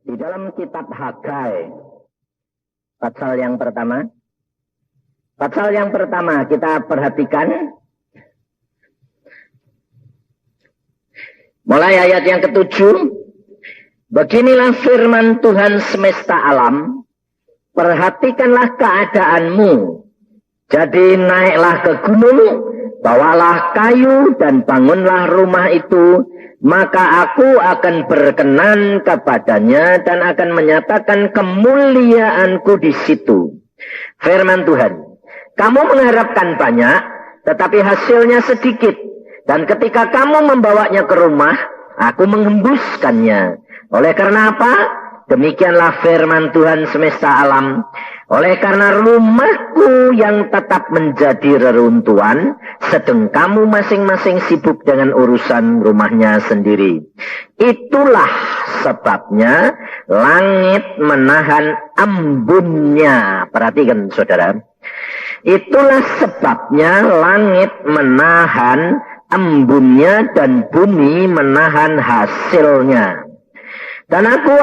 Di dalam kitab Hagai, pasal yang pertama. Pasal yang pertama kita perhatikan. Mulai ayat yang ke-7. Beginilah firman Tuhan semesta alam. Perhatikanlah keadaanmu. Jadi naiklah ke gunung, bawalah kayu dan bangunlah rumah itu. Maka aku akan berkenan kepadanya dan akan menyatakan kemuliaanku di situ. Firman Tuhan. Kamu mengharapkan banyak, tetapi hasilnya sedikit. Dan ketika kamu membawanya ke rumah, aku menghembuskannya. Oleh karena apa? Demikianlah firman Tuhan semesta alam. Oleh karena rumahku yang tetap menjadi reruntuhan, sedang kamu masing-masing sibuk dengan urusan rumahnya sendiri. Itulah sebabnya langit menahan embunnya. Perhatikan saudara. Itulah sebabnya langit menahan embunnya dan bumi menahan hasilnya. Dan aku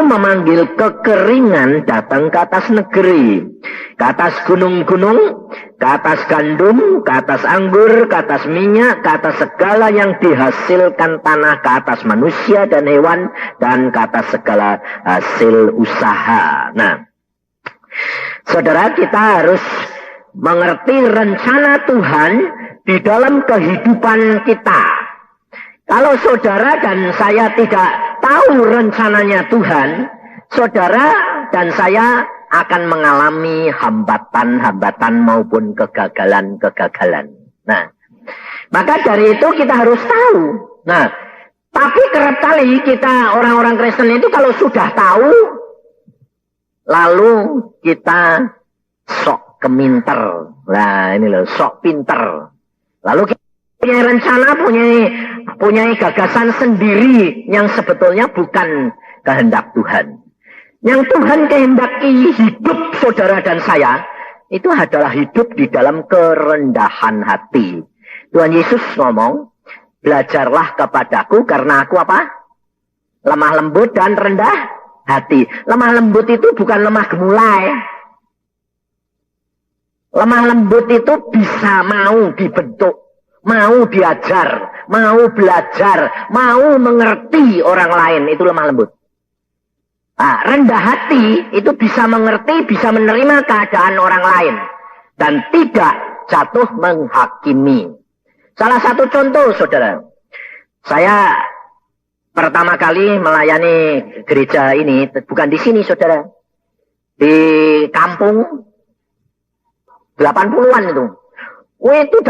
memanggil kekeringan datang ke atas negeri, ke atas gunung-gunung, ke atas gandum, ke atas anggur, ke atas minyak, ke atas segala yang dihasilkan tanah, ke atas manusia dan hewan, dan ke atas segala hasil usaha. Nah, saudara, kita harus mengerti rencana Tuhan di dalam kehidupan kita. Kalau saudara dan saya tidak tahu rencananya Tuhan, saudara dan saya akan mengalami hambatan-hambatan maupun kegagalan-kegagalan. Nah, maka dari itu kita harus tahu. Nah, tapi kerap kali kita orang-orang Kristen itu kalau sudah tahu, lalu kita sok keminter. Nah, ini loh, sok pinter. Lalu kita punya rencana, punya gagasan sendiri yang sebetulnya bukan kehendak Tuhan. Yang Tuhan kehendaki hidup saudara dan saya, itu adalah hidup di dalam kerendahan hati. Tuhan Yesus ngomong, belajarlah kepadaku karena aku apa? Lemah lembut dan rendah hati. Lemah lembut itu bukan lemah gemulai. Lemah lembut itu bisa mau dibentuk. Mau diajar, mau belajar, mau mengerti orang lain, itu lemah lembut. Nah, rendah hati itu bisa mengerti, bisa menerima keadaan orang lain. Dan tidak jatuh menghakimi. Salah satu contoh, saudara. Saya pertama kali melayani gereja ini, bukan di sini, saudara. Di kampung 80-an itu. Itu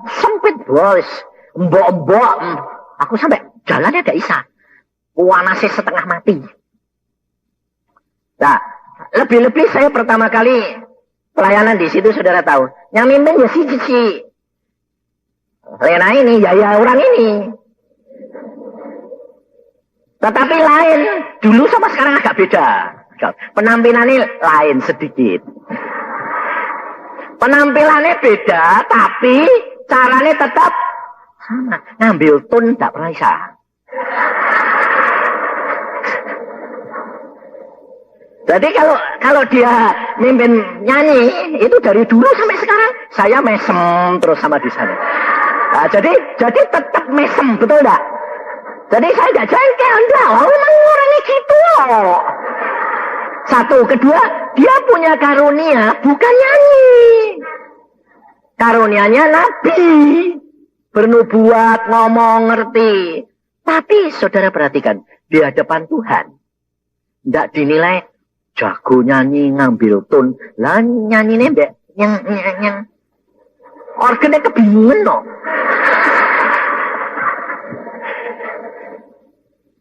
sempit bos, mbok-mbok, aku sampai jalannya gak bisa, panasnya setengah mati. Nah, lebih-lebih saya pertama kali pelayanan di situ, saudara tahu, yang mimpin ya si Lena ini, ya orang ini. Tetapi lain, dulu sama sekarang agak beda, penampilannya lain sedikit. Penampilannya beda, tapi caranya tetap sama. Ngambil tone tidak pernah bisa. Jadi kalau dia mimpin nyanyi, itu dari dulu sampai sekarang, saya mesem terus sama di sana. Nah, jadi tetap mesem, betul enggak? Jadi saya tidak jengkel, enggak. Memang orangnya gitu loh. Satu, kedua, dia punya karunia, bukan nyanyi. Karunianya nabi. Bernubuat, ngomong, ngerti. Tapi saudara perhatikan, di hadapan Tuhan. Tidak dinilai, jago nyanyi, ngambil tone. Lah nyanyi nembek, yang organnya kebingungan loh.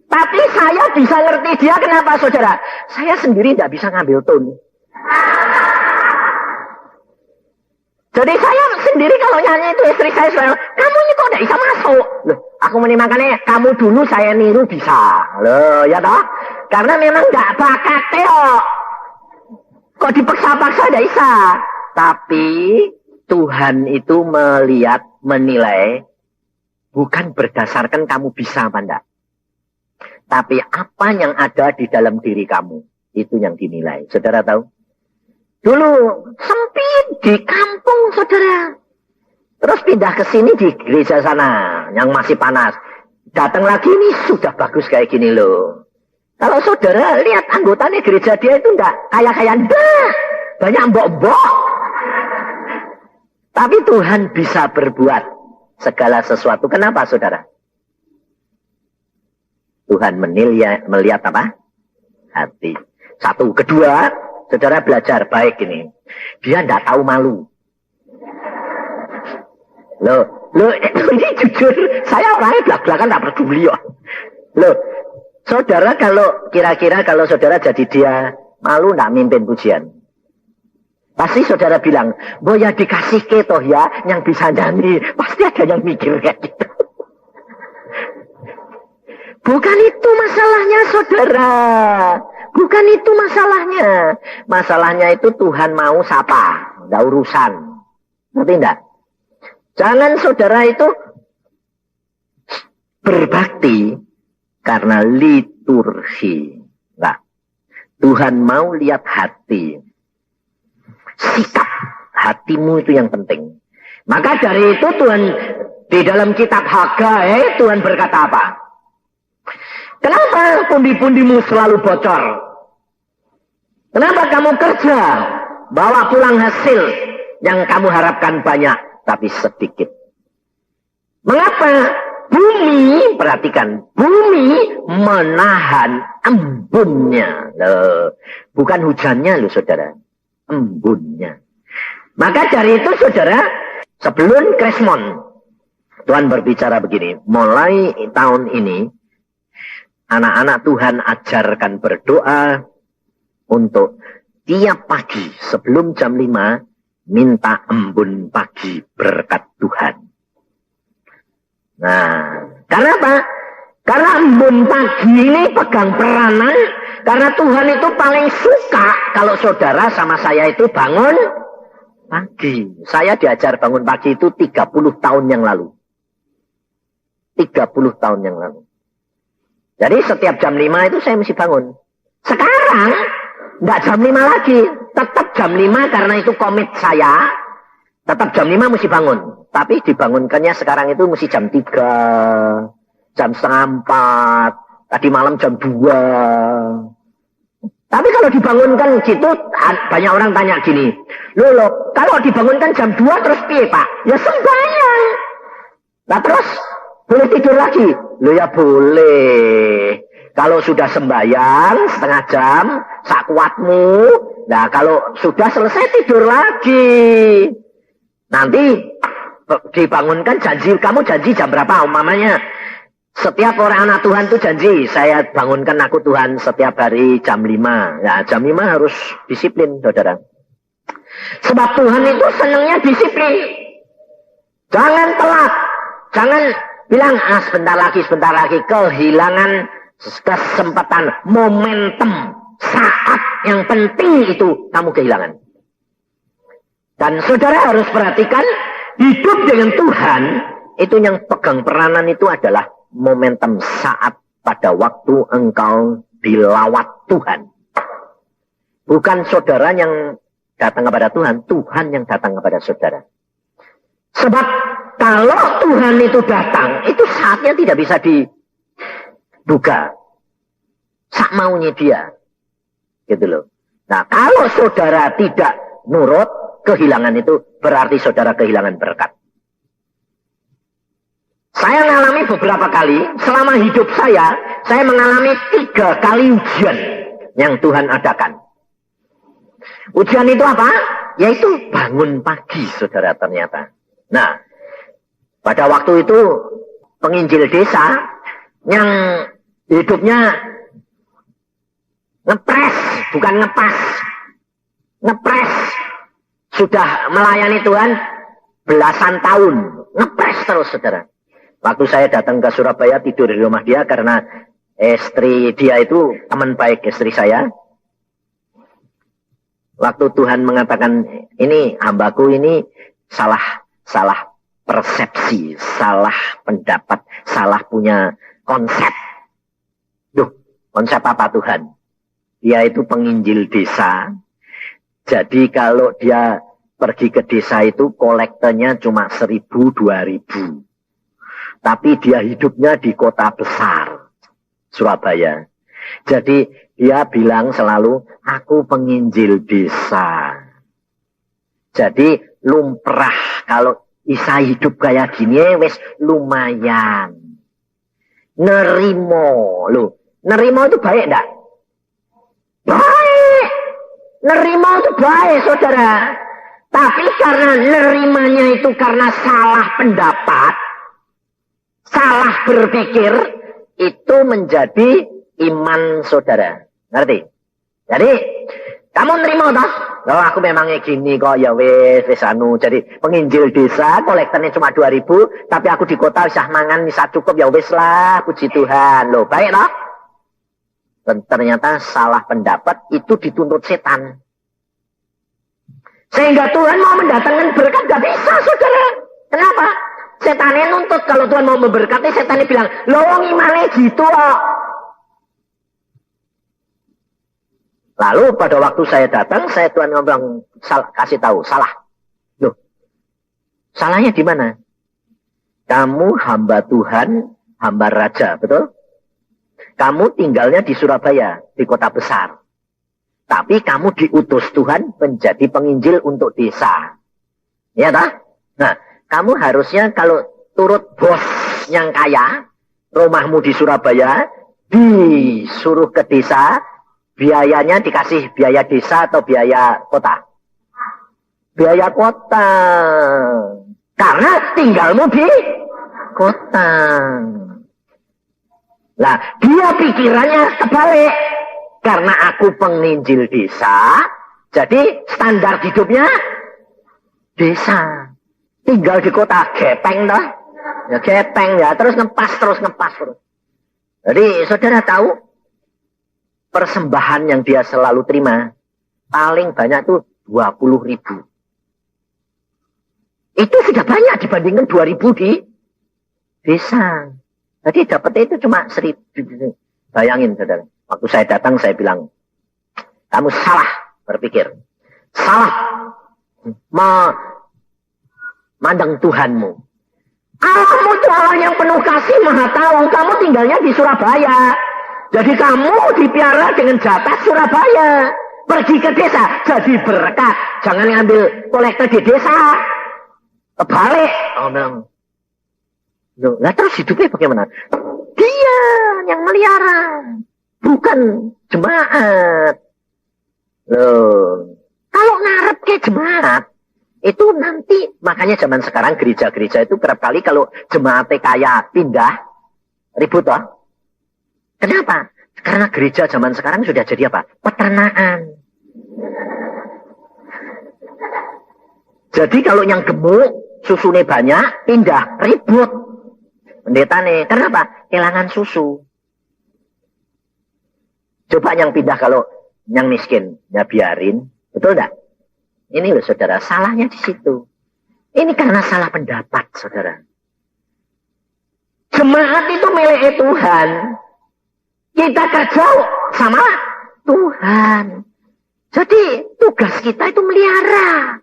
Tapi saya bisa ngerti dia kenapa, saudara. Saya sendiri tidak bisa ngambil tone. Jadi saya sendiri kalau nyanyi itu istri saya selalu, kamu ini kok tidak bisa masuk. Loh, aku makanya kamu dulu saya niru bisa. Loh, ya toh? Karena memang tidak bakat kok. Kok dipaksa-paksa tidak bisa. Tapi Tuhan itu melihat, menilai, bukan berdasarkan kamu bisa apa enggak. Tapi apa yang ada di dalam diri kamu, itu yang dinilai. Saudara tahu? Dulu sempit di kampung, saudara. Terus pindah ke sini di gereja sana, yang masih panas. Datang lagi ini sudah bagus kayak gini loh. Kalau saudara lihat anggotanya gereja dia itu enggak kaya-kaya, enggak. Banyak mbok-mbok. Tapi Tuhan bisa berbuat segala sesuatu. Kenapa saudara? Tuhan melihat apa? Hati. Satu. Kedua, saudara belajar baik ini. Dia enggak tahu malu. Loh, ini jujur, saya orangnya belak-belakan tak peduli ya. Loh, saudara kalau kira-kira kalau saudara jadi dia, malu nak mimpin pujian? Pasti saudara bilang, boya dikasih ke toh ya, yang bisa nyanyi. Pasti ada yang mikir kayak gitu. Bukan itu masalahnya saudara. Bukan itu masalahnya. Masalahnya itu Tuhan mau sapa, enggak urusan. Ngerti enggak? Jangan saudara itu berbakti karena liturgi. Enggak. Tuhan mau lihat hati. Sikap hatimu itu yang penting. Maka dari itu Tuhan di dalam kitab Hagai Tuhan berkata apa? Kenapa pundi-pundimu selalu bocor? Kenapa kamu kerja bawa pulang hasil yang kamu harapkan banyak tapi sedikit? Mengapa? Bumi, perhatikan, bumi menahan embunnya. Loh, bukan hujannya loh saudara, embunnya. Maka dari itu saudara, sebelum Krismon, Tuhan berbicara begini, mulai tahun ini, anak-anak Tuhan ajarkan berdoa untuk tiap pagi sebelum jam 5, minta embun pagi berkat Tuhan. Nah, karena apa? Karena embun pagi ini pegang peranan, karena Tuhan itu paling suka kalau saudara sama saya itu bangun pagi. Saya diajar bangun pagi itu 30 tahun yang lalu. 30 tahun yang lalu. Jadi setiap jam 5 itu saya mesti bangun. Sekarang, enggak jam 5 lagi. Tetap jam 5 karena itu komit saya. Tetap jam 5 mesti bangun. Tapi dibangunkannya sekarang itu mesti jam 3, jam setengah 4, tadi malam jam 2. Tapi kalau dibangunkan gitu, banyak orang tanya gini, loh, kalau dibangunkan jam 2 terus piye Pak? Ya sembahyang. Nah terus, boleh tidur lagi? Loh ya boleh. Kalau sudah sembahyang setengah jam, sakuatmu. Nah kalau sudah selesai tidur lagi. Nanti dibangunkan janji, kamu janji jam berapa umpamanya? Setiap orang anak Tuhan itu janji, saya bangunkan aku Tuhan setiap hari jam 5. Ya jam 5 harus disiplin saudara. Sebab Tuhan itu senangnya disiplin. Jangan telat. Jangan bilang, sebentar lagi. Kehilangan kesempatan, momentum, saat yang penting itu kamu kehilangan. Dan saudara harus perhatikan, hidup dengan Tuhan, itu yang pegang peranan itu adalah momentum saat pada waktu engkau dilawat Tuhan. Bukan saudara yang datang kepada Tuhan, Tuhan yang datang kepada saudara. Sebab kalau Tuhan itu datang, itu saatnya tidak bisa diduga. Sak maunya dia. Gitu loh. Nah kalau saudara tidak nurut, kehilangan itu berarti saudara kehilangan berkat. Saya mengalami beberapa kali, selama hidup saya mengalami 3 kali ujian yang Tuhan adakan. Ujian itu apa? Yaitu bangun pagi, saudara ternyata. Nah, pada waktu itu penginjil desa yang hidupnya ngepres, bukan ngepas. Ngepres. Sudah melayani Tuhan belasan tahun. Ngepres terus, saudara. Waktu saya datang ke Surabaya, tidur di rumah dia karena istri dia itu teman baik istri saya. Waktu Tuhan mengatakan, ini hambaku ini salah persepsi, salah pendapat, salah punya konsep. Duh, konsep apa Tuhan? Dia itu penginjil desa. Jadi kalau dia pergi ke desa itu kolektornya cuma 1.000, 2.000. Tapi dia hidupnya di kota besar, Surabaya. Jadi dia bilang selalu, aku penginjil desa. Jadi lumrah kalau bisa hidup kayak gini, wes lumayan. Nerimo, loh. Nerimo itu baik enggak? Baik. Nerimo itu baik, saudara. Tapi karena nerimanya itu karena salah pendapat, salah berpikir, itu menjadi iman saudara. Ngerti? Jadi, kamu nerima toh? Oh, aku memangnya gini kok, ya wes anu. Jadi, penginjil desa, kolektornya cuma 2.000, tapi aku di kota bisa mangan, bisa cukup, ya wes lah, puji Tuhan. Loh, baik toh? Dan ternyata salah pendapat itu dituntut setan. Sehingga Tuhan mau mendatangkan berkat, gak bisa, saudara. Kenapa? Setannya nuntut, kalau Tuhan mau memberkati, setannya bilang, loh, ngimane gitu loh. Lalu pada waktu saya datang, saya Tuhan ngomong, kasih tahu, salah. Loh, salahnya di mana? Kamu hamba Tuhan, hamba raja, betul? Kamu tinggalnya di Surabaya, di kota besar. Tapi kamu diutus Tuhan menjadi penginjil untuk desa. Ya tak? Nah, kamu harusnya kalau turut bos yang kaya, rumahmu di Surabaya, disuruh ke desa, biayanya dikasih biaya desa atau biaya kota? Biaya kota. Karena tinggalmu di kota. Nah, dia pikirannya kebalik. Karena aku penginjil desa, jadi standar hidupnya desa. Tinggal di kota, gepeng dah. Ya gepeng ya, terus ngepas terus. Jadi saudara tahu, persembahan yang dia selalu terima, paling banyak tuh 20.000. Itu sudah banyak dibandingkan 2.000 di desa. Jadi dapatnya itu cuma 1.000. Bayangin saudara. Waktu saya datang, saya bilang, kamu salah berpikir. Salah memandang Tuhanmu. Allahmu itu Allah yang penuh kasih, maha tahu. Kamu tinggalnya di Surabaya. Jadi kamu dipiara dengan jatah Surabaya. Pergi ke desa, jadi berkah. Jangan ngambil kolektor di desa. Kebalik. Oh, bilang. Nah, terus hidupnya bagaimana? Dia yang melihara. Bukan jemaat. Loh. Kalau ngarep ke jemaat, itu nanti, makanya zaman sekarang gereja-gereja itu kerap kali kalau jemaatnya kaya pindah, ribut toh. Kenapa? Karena gereja zaman sekarang sudah jadi apa? Peternakan. Jadi kalau yang gemuk, susunya banyak, pindah, ribut. Pendeta nih, kenapa? Kehilangan susu. Coba yang pindah kalau yang miskin, ya biarin. Betul enggak? Ini loh saudara, salahnya di situ. Ini karena salah pendapat saudara. Jemaat itu milik Tuhan. Kita kerja sama Tuhan. Jadi tugas kita itu melihara.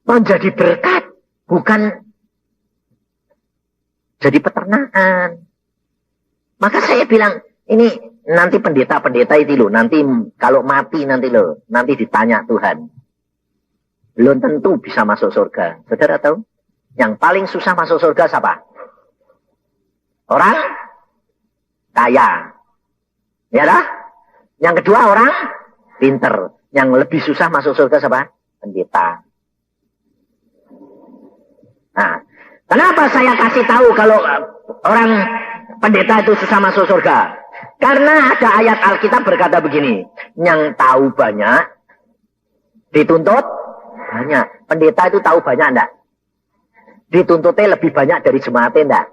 Menjadi berkat. Bukan jadi peternakan. Maka saya bilang, ini nanti pendeta-pendeta itu loh, nanti kalau mati nanti loh, nanti ditanya Tuhan. Belum tentu bisa masuk surga. Saudara tahu? Yang paling susah masuk surga siapa? Orang kaya. Ya dah? Yang kedua orang pinter. Yang lebih susah masuk surga siapa? Pendeta. Nah, kenapa saya kasih tahu kalau orang pendeta itu susah masuk surga? Karena ada ayat Alkitab berkata begini, yang tahu banyak, dituntut banyak. Pendeta itu tahu banyak enggak? Dituntutnya lebih banyak dari jemaatnya enggak?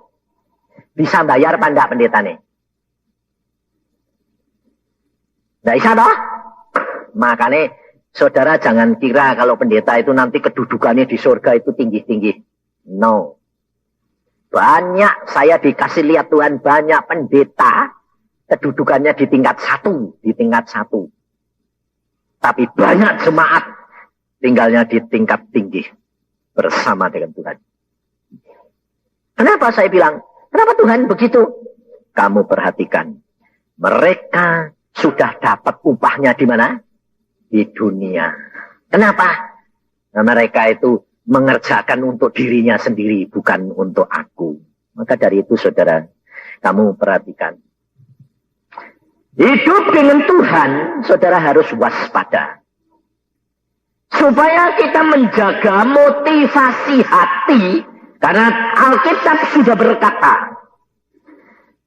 Bisa bayar apa enggak pendeta nih? Enggak bisa toh? Makanya saudara jangan kira kalau pendeta itu nanti kedudukannya di surga itu tinggi-tinggi. No. Banyak saya dikasih lihat Tuhan, banyak pendeta kedudukannya di tingkat satu. Tapi banyak jemaat tinggalnya di tingkat tinggi bersama dengan Tuhan. Kenapa saya bilang, kenapa Tuhan begitu? Kamu perhatikan, mereka sudah dapat upahnya di mana? Di dunia. Kenapa? Nah, mereka itu mengerjakan untuk dirinya sendiri, bukan untuk aku. Maka dari itu, saudara, kamu perhatikan. Hidup dengan Tuhan, saudara harus waspada. Supaya kita menjaga motivasi hati, karena Alkitab sudah berkata,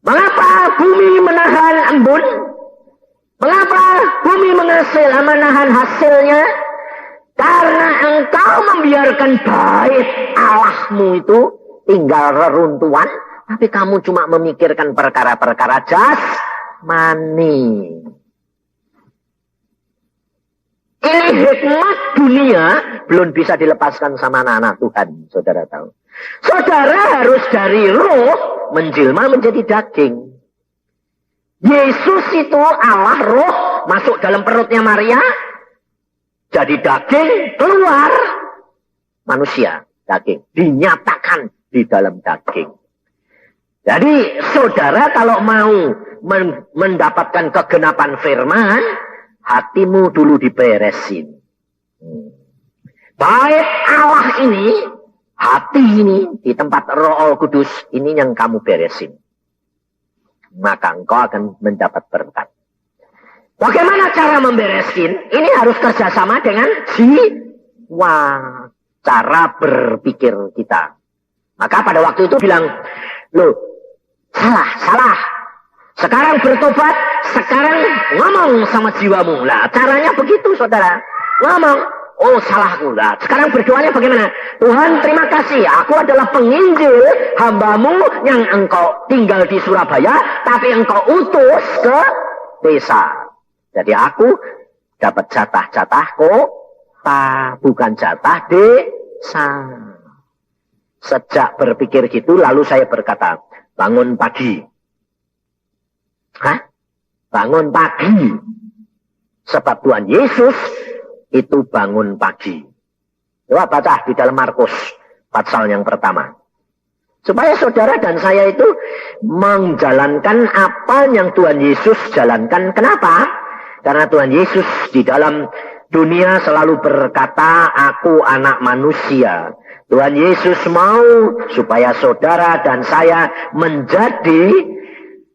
mengapa bumi menahan embun? Mengapa bumi menahan hasilnya? Karena engkau membiarkan bait Allahmu itu tinggal reruntuhan, tapi kamu cuma memikirkan perkara-perkara jasmani. Ini hikmat dunia belum bisa dilepaskan sama anak-anak Tuhan, saudara tahu. Saudara harus dari roh menjelma menjadi daging. Yesus itu Allah roh masuk dalam perutnya Maria, jadi daging, keluar manusia, daging. Dinyatakan di dalam daging. Jadi saudara kalau mau mendapatkan kegenapan firman, hatimu dulu diberesin. Baik Allah ini, hati ini, di tempat Roh Kudus, ini yang kamu beresin. Maka engkau akan mendapat berkat. Bagaimana cara memberesin? Ini harus kerjasama dengan jiwa, cara berpikir kita. Maka pada waktu itu bilang, loh, salah. Sekarang bertobat, sekarang ngomong sama jiwamu. Lah, caranya begitu, saudara. Ngomong, oh salahku. Lah, sekarang berdoanya bagaimana? Tuhan, terima kasih. Aku adalah penginjil hambamu yang engkau tinggal di Surabaya, tapi engkau utus ke desa. Jadi aku dapat jatah kota, bukan jatah desa. Sejak berpikir gitu, lalu saya berkata, bangun pagi. Bangun pagi. Sebab Tuhan Yesus itu bangun pagi. Coba baca di dalam Markus pasal yang pertama. Supaya saudara dan saya itu menjalankan apa yang Tuhan Yesus jalankan. Kenapa? Karena Tuhan Yesus di dalam dunia selalu berkata, aku anak manusia. Tuhan Yesus mau supaya saudara dan saya menjadi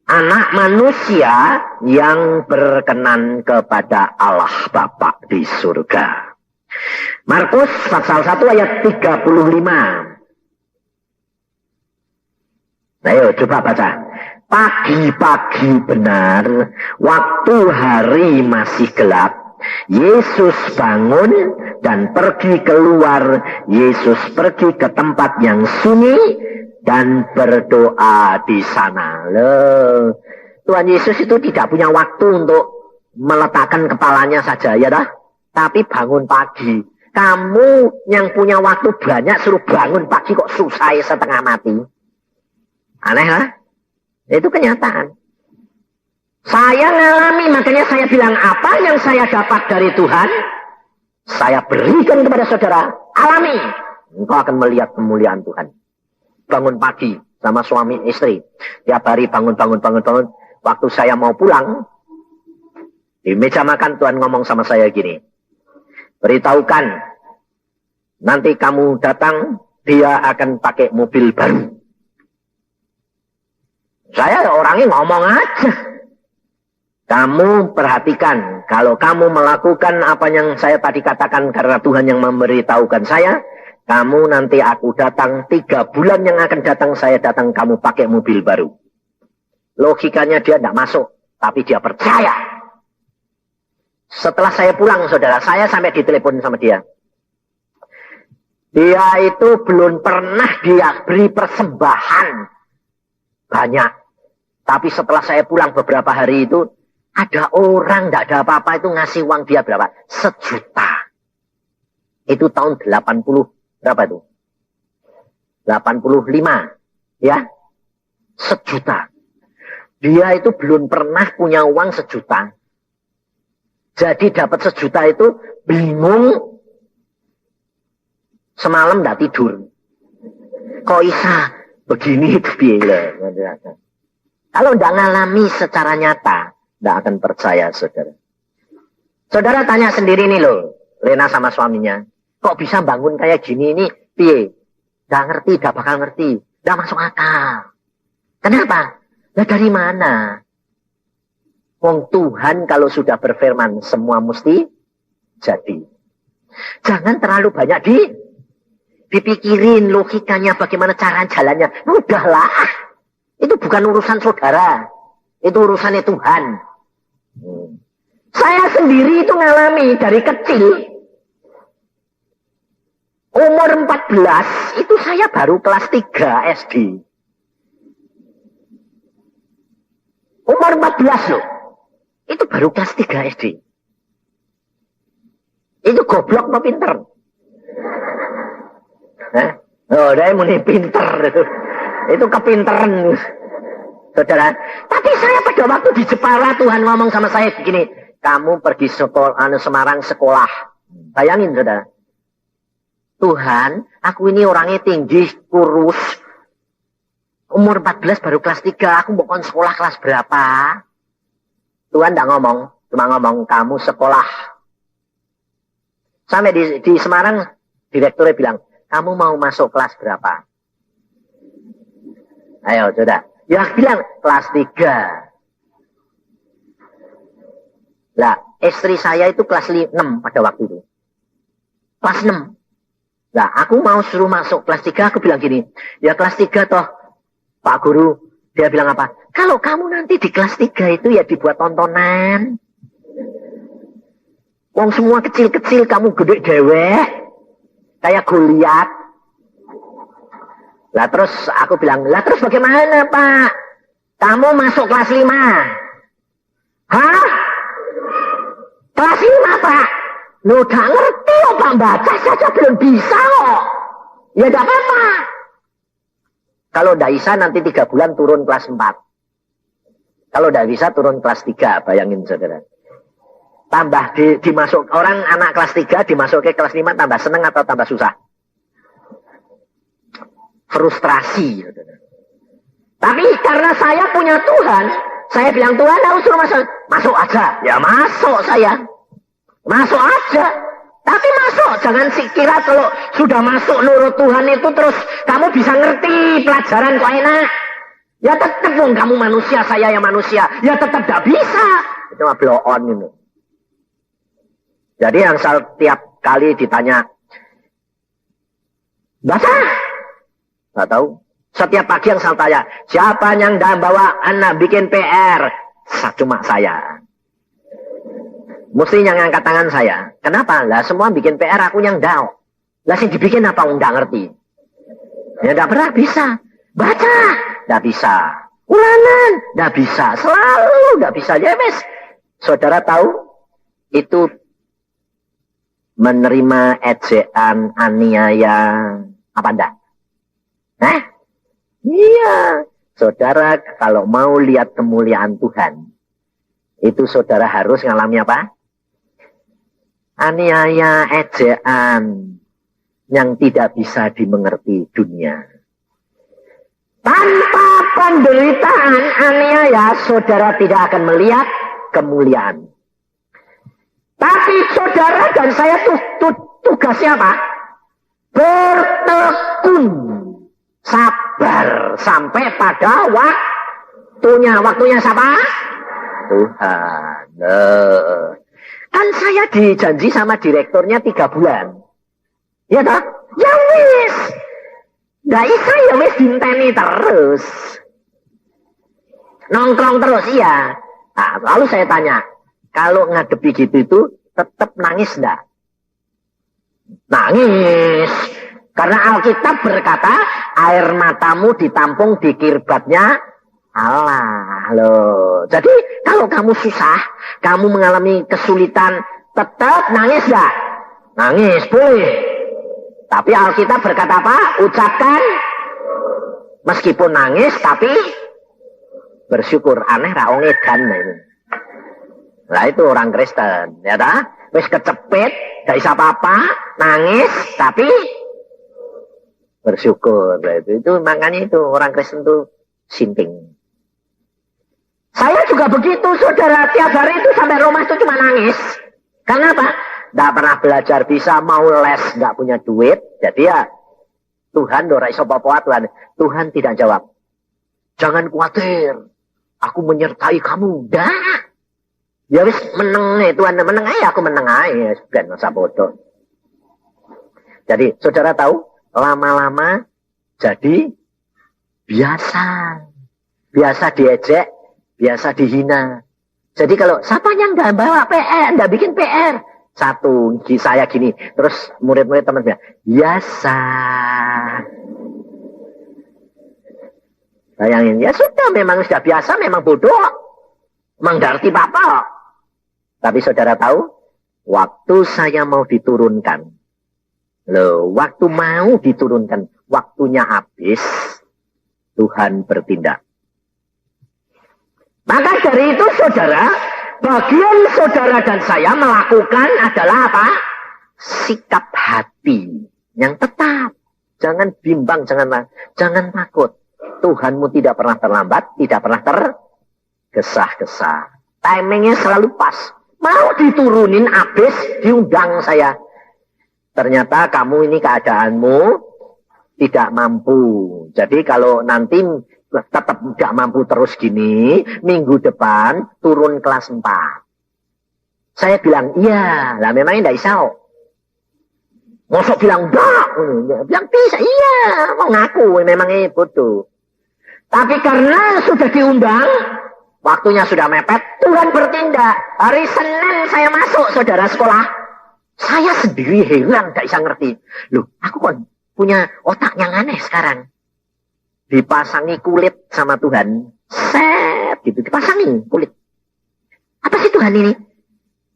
anak manusia yang berkenan kepada Allah Bapa di surga. Markus pasal 1 ayat 35. Ayo coba baca. Pagi-pagi benar, waktu hari masih gelap, Yesus bangun dan pergi keluar. Yesus pergi ke tempat yang sunyi dan berdoa di sana. Loh, Tuhan Yesus itu tidak punya waktu untuk meletakkan kepalanya saja, ya dah. Tapi bangun pagi. Kamu yang punya waktu banyak suruh bangun pagi kok susah setengah mati. Aneh lah. Itu kenyataan. Saya ngalami, makanya saya bilang apa yang saya dapat dari Tuhan, saya berikan kepada saudara. Alami. Engkau akan melihat kemuliaan Tuhan. Bangun pagi sama suami istri. Tiap hari bangun. Waktu saya mau pulang, di meja makan Tuhan ngomong sama saya gini. Beritahukan, nanti kamu datang, dia akan pakai mobil baru. Saya orangnya ngomong aja. Kamu perhatikan, kalau kamu melakukan apa yang saya tadi katakan karena Tuhan yang memberitahukan saya, kamu nanti aku datang 3 bulan yang akan datang, saya datang kamu pakai mobil baru. Logikanya dia tidak masuk, tapi dia percaya. Setelah saya pulang, saudara, saya sampai ditelepon sama dia. Dia itu belum pernah dia beri persembahan banyak. Tapi setelah saya pulang beberapa hari itu, ada orang tidak ada apa-apa itu ngasih uang dia berapa? 1 juta. Itu tahun 80, berapa itu? 85, ya? 1 juta. Dia itu belum pernah punya uang 1 juta. Jadi dapat 1 juta itu bingung. Semalam tidak tidur. Kok bisa begini itu biela. Kalau tidak ngalami secara nyata, tidak akan percaya, saudara. Saudara tanya sendiri nih loh, Lena sama suaminya. Kok bisa bangun kayak gini ini? Piye? Tidak ngerti, tidak bakal ngerti. Tidak masuk akal. Kenapa? Nah dari mana? Wong Tuhan kalau sudah berfirman semua mesti jadi. Jangan terlalu banyak dipikirin logikanya bagaimana cara jalannya. Udahlah. Itu bukan urusan saudara. Itu urusannya Tuhan. Saya sendiri itu ngalami dari kecil. Umur 14 itu saya baru kelas 3 SD. Umur 14 loh. Itu baru kelas 3 SD. Itu goblok apa pinter? Oh, dia muni pinter. Itu kepinteran. Saudara. Tapi saya pada waktu di Jepara Tuhan ngomong sama saya begini. Kamu pergi Semarang sekolah. Bayangin saudara. Tuhan, aku ini orangnya tinggi, kurus. Umur 14 baru kelas 3. Aku mau sekolah kelas berapa? Tuhan tidak ngomong. Cuma ngomong, kamu sekolah. Sampai di Semarang, direkturnya bilang, kamu mau masuk kelas berapa? Ayo, saudara. Ya, bilang, kelas 3. Lah, istri saya itu kelas 6 pada waktu itu. Kelas 6. Lah, aku mau suruh masuk kelas 3, aku bilang gini, ya kelas 3 toh, Pak Guru. Dia bilang apa? Kalau kamu nanti di kelas 3 itu ya dibuat tontonan. Wong semua kecil-kecil, kamu gede dewek. Kayak Goliat. Lah terus aku bilang, lah terus bagaimana Pak? Kamu masuk kelas 5. Hah? Kelas 5 Pak? Lo gak ngerti kok Pak, baca saja belum bisa kok. Ya gak apa-apa. Kalau tidak bisa nanti 3 bulan turun kelas 4. Kalau tidak bisa turun kelas 3, bayangin saudara. Tambah dimasuk orang anak kelas 3 dimasuk ke kelas 5 tambah seneng atau tambah susah? Frustrasi. Saudara. Tapi karena saya punya Tuhan, saya bilang Tuhan aku suruh masuk. Masuk aja. Ya masuk saya. Masuk aja. Tapi masuk, jangan kira kalau sudah masuk nurut Tuhan itu terus kamu bisa ngerti pelajaran kok enak. Ya tetap dong kamu manusia, saya yang manusia. Ya tetap tidak bisa. Itu mah blow on ini. Jadi yang setiap kali ditanya, baca? Nggak tahu. Setiap pagi yang saya tanya, siapa yang dah bawa anak bikin PR? Cuma saya. Mesti yang angkat tangan saya. Kenapa? Lah semua bikin PR aku yang dao. Lah sih dibikin apa? Nggak ngerti. Ya nggak pernah bisa. Baca, nggak bisa. Ulangan, nggak bisa. Selalu nggak bisa. Ya mes. Saudara tahu itu menerima ejaan, aniaya, apa enggak? Iya. Saudara kalau mau lihat kemuliaan Tuhan, itu saudara harus ngalami apa? Aniaya, ejaan yang tidak bisa dimengerti dunia. Tanpa penderitaan aniaya, saudara tidak akan melihat kemuliaan. Tapi saudara dan saya tugasnya apa? Bertekun, sabar sampai pada waktunya. Waktunya siapa? Tuhan. Kan saya dijanji sama direkturnya 3 bulan. Ya toh? Ya wis. Nggak bisa ya wis dinteni terus. Nongkrong terus, iya. Nah, lalu saya tanya, kalau ngadepi gitu itu tetap nangis enggak? Nangis. Karena Alkitab berkata, air matamu ditampung di kirbatnya Allah. Loh. Jadi kalau kamu susah, kamu mengalami kesulitan, tetap nangis enggak? Nangis, boleh. Tapi Alkitab berkata apa? Ucapkan, meskipun nangis, tapi bersyukur. Aneh ra wong edan itu. Nah itu orang Kristen, ya dah. Wis kecepet, gak bisa apa-apa, nangis, tapi bersyukur. Nah, itu makanya itu orang Kristen tuh sinting. Saya juga begitu, saudara. Tiap hari itu sampai rumah itu cuma nangis. Karena apa? Gak pernah belajar bisa, mau les, gak punya duit. Jadi ya, Tuhan dorai sopa-poa Tuhan. Tuhan tidak jawab. Jangan khawatir, aku menyertai kamu. Dah. Ya wis meneng nih Tuhan, meneng aja, aku meneng aja. Bukan masa bodoh. Jadi saudara tahu, lama-lama jadi biasa. Biasa diejek, biasa dihina. Jadi kalau siapa yang nggak bawa PR, nggak bikin PR. Satu, saya gini. Terus murid-murid teman-teman, biasa. Bayangin, ya sudah, memang sudah biasa, memang bodoh. Memang nggak ngerti apa-apa. Tapi saudara tahu, waktu saya mau diturunkan. Loh, waktu mau diturunkan, waktunya habis, Tuhan bertindak. Maka dari itu saudara, bagian saudara dan saya melakukan adalah apa? Sikap hati yang tetap. Jangan bimbang, jangan takut. Tuhanmu tidak pernah terlambat, tidak pernah tergesa-gesa. Timingnya selalu pas. Mau diturunin habis, diundang saya. Ternyata kamu ini keadaanmu tidak mampu. Jadi kalau nanti tetap tidak mampu terus gini, minggu depan turun kelas 4. Saya bilang, iya. Lah memangnya tidak bisa. Mosok bilang, enggak. Bilang bisa, iya. Mau ngaku, memangnya bodoh. Tapi karena sudah diundang, waktunya sudah mepet, Tuhan bertindak. Hari Senin saya masuk, saudara sekolah. Saya sendiri heran, gak bisa ngerti. Loh, aku kan punya otak yang aneh sekarang. Dipasangi kulit sama Tuhan. Set, gitu. Dipasangi kulit. Apa sih Tuhan ini?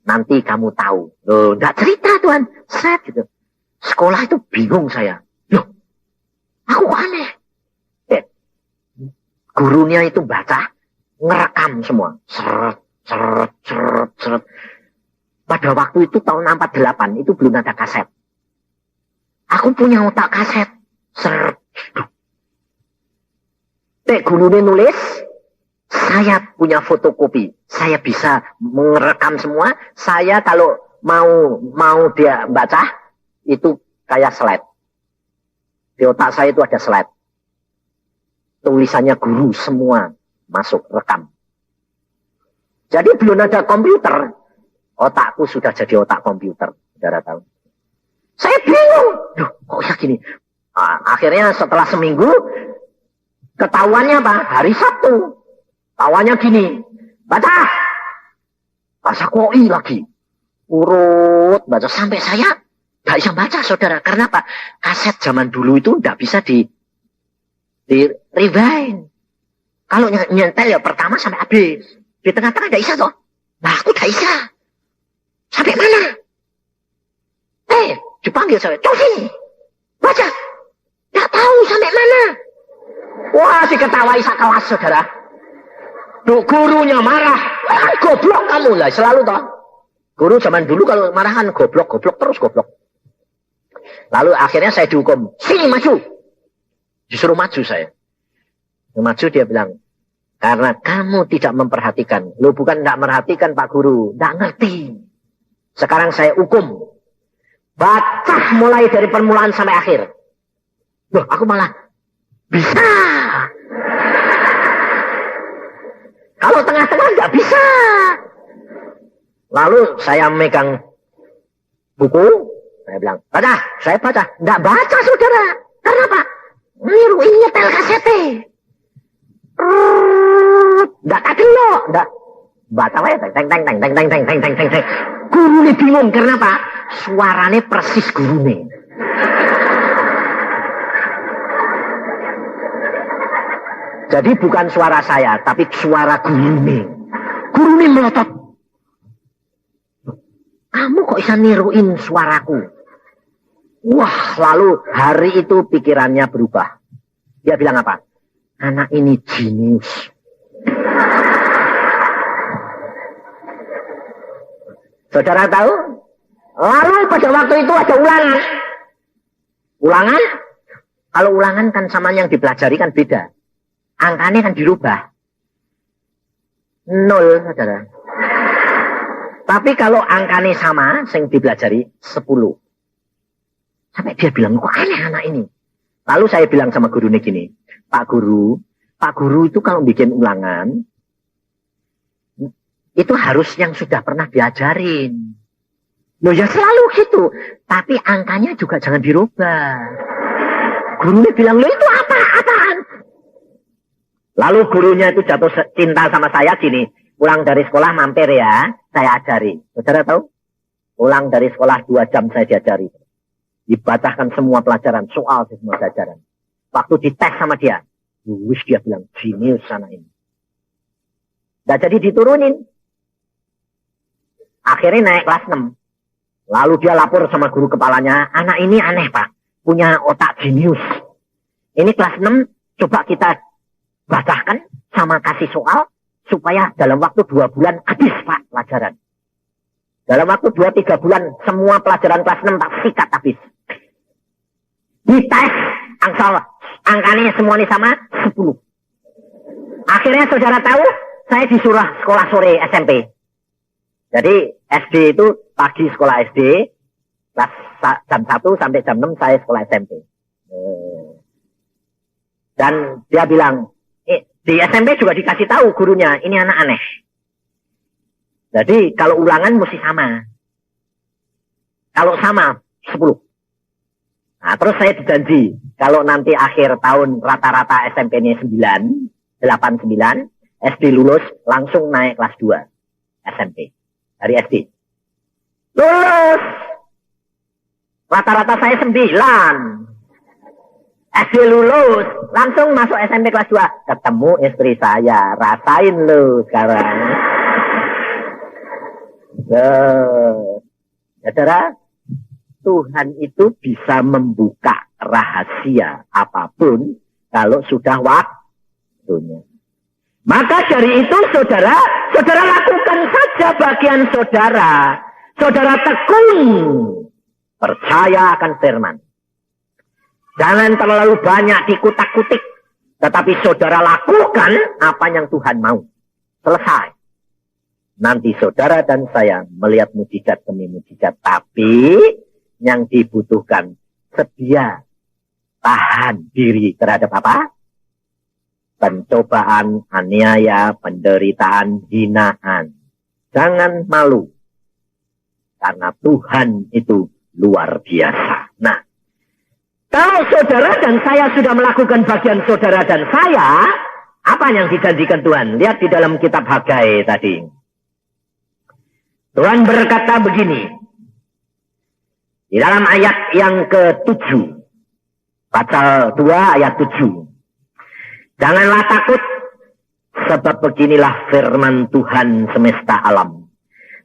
Nanti kamu tahu. Loh, gak cerita Tuhan. Set, gitu. Sekolah itu bingung saya. Loh, aku kok aneh. Gurunya itu baca, ngerekam semua. Seret, seret, seret, seret. Pada waktu itu tahun 48, itu belum ada kaset. Aku punya otak kaset. Seret. Gurunya nulis, saya punya fotokopi. Saya bisa merekam semua. Saya kalau mau dia baca, itu kayak slide. Di otak saya itu ada slide. Tulisannya guru semua masuk rekam. Jadi belum ada komputer, otakku sudah jadi otak komputer. Saudara tahu. Saya bingung. Duh, kok ya gini? Nah, akhirnya setelah seminggu, ketahuannya apa? Hari Sabtu. Ketahuannya gini. Baca. Bahasa koi lagi. Urut, baca. Sampai saya gak bisa baca, saudara. Karena apa? Kaset zaman dulu itu gak bisa di rewind. Kalau nyentel ya pertama sampai habis. Di tengah-tengah gak bisa toh. Nah aku gak bisa. Sampai mana? Dipanggil saya. Coba sini. Baca. Gak tahu sampai mana. Wah diketawai sekelas saudara. Duh gurunya marah. Goblok kamu lah. Selalu toh. Guru zaman dulu kalau marahan goblok terus goblok. Lalu akhirnya saya dihukum. Sini maju. Disuruh maju saya. Maju dia bilang, karena kamu tidak memperhatikan. Lo bukan tidak memperhatikan Pak Guru. Tidak ngerti. Sekarang saya hukum. Baca mulai dari permulaan sampai akhir. Loh, aku malah bisa. Kalau tengah-tengah nggak bisa. Lalu saya megang buku. Saya bilang, baca. Saya baca. Nggak baca saudara. Karena apa? Niru nyetel kasete. Nggak tadi lo. Nggak. Baca aja. Teng. Guru ini bingung. Karena apa? Suaranya persis guru ini. Jadi bukan suara saya. Tapi suara guru ini. Guru ini melotot. Kamu kok bisa niruin suaraku? Wah, lalu hari itu pikirannya berubah. Dia bilang apa? Anak ini jenius. Saudara tahu? Lalu pada waktu itu ada ulangan. Ulangan? Kalau ulangan kan sama yang dipelajari kan beda. Angkanya kan dirubah. 0, saudara. Tapi kalau angkanya sama, yang dipelajari 10. Sampai dia bilang, kok aneh anak ini. Lalu saya bilang sama gurunya gini, Pak Guru itu kalau bikin ulangan, itu harus yang sudah pernah diajarin. Loh ya selalu gitu. Tapi angkanya juga jangan dirubah. Gurunya bilang, loh itu apaan? Lalu gurunya itu jatuh cinta sama saya gini, pulang dari sekolah mampir ya, saya ajari. Saudara tahu? Pulang dari sekolah 2 jam saya diajari. Dibacakan semua pelajaran, soal semua pelajaran. Waktu dites sama dia, dia bilang, jenius anak ini. Nggak jadi diturunin. Akhirnya naik kelas 6. Lalu dia lapor sama guru kepalanya, anak ini aneh Pak, punya otak jenius. Ini kelas 6, coba kita bacakan sama kasih soal, supaya dalam waktu 2 bulan habis Pak pelajaran. Dalam waktu 2-3 bulan, semua pelajaran kelas 6 tak sikat habis. Dites, angkanya semuanya sama, 10. Akhirnya saudara tahu, saya disuruh sekolah sore SMP. Jadi SD itu pagi sekolah SD, kelas jam 1 sampai jam 6 saya sekolah SMP. Dan dia bilang, di SMP juga dikasih tahu gurunya, ini anak aneh. Jadi kalau ulangan mesti sama. Kalau sama, 10. Nah, terus saya dijanji, kalau nanti akhir tahun rata-rata SMP-nya 9, 8, 9, SD lulus, langsung naik kelas 2 SMP. Dari SD. Lulus! Rata-rata saya 9. SD lulus, langsung masuk SMP kelas 2. Ketemu istri saya, rasain lo sekarang. Saudara, Tuhan itu bisa membuka rahasia apapun kalau sudah waktunya. Maka dari itu saudara lakukan saja bagian saudara. Saudara tekun percaya akan firman. Jangan terlalu banyak dikutak-kutik. Tetapi saudara lakukan apa yang Tuhan mau. Selesai. Nanti saudara dan saya melihat mujizat demi mujizat. Tapi yang dibutuhkan sedia tahan diri terhadap apa? Pencobaan, aniaya, penderitaan, hinaan. Jangan malu. Karena Tuhan itu luar biasa. Nah, kalau saudara dan saya sudah melakukan bagian saudara dan saya, apa yang dijanjikan Tuhan? Lihat di dalam kitab Hagai tadi. Tuhan berkata begini. Di dalam ayat yang ke-7. Pasal 2 ayat 7. Janganlah takut, sebab beginilah firman Tuhan semesta alam.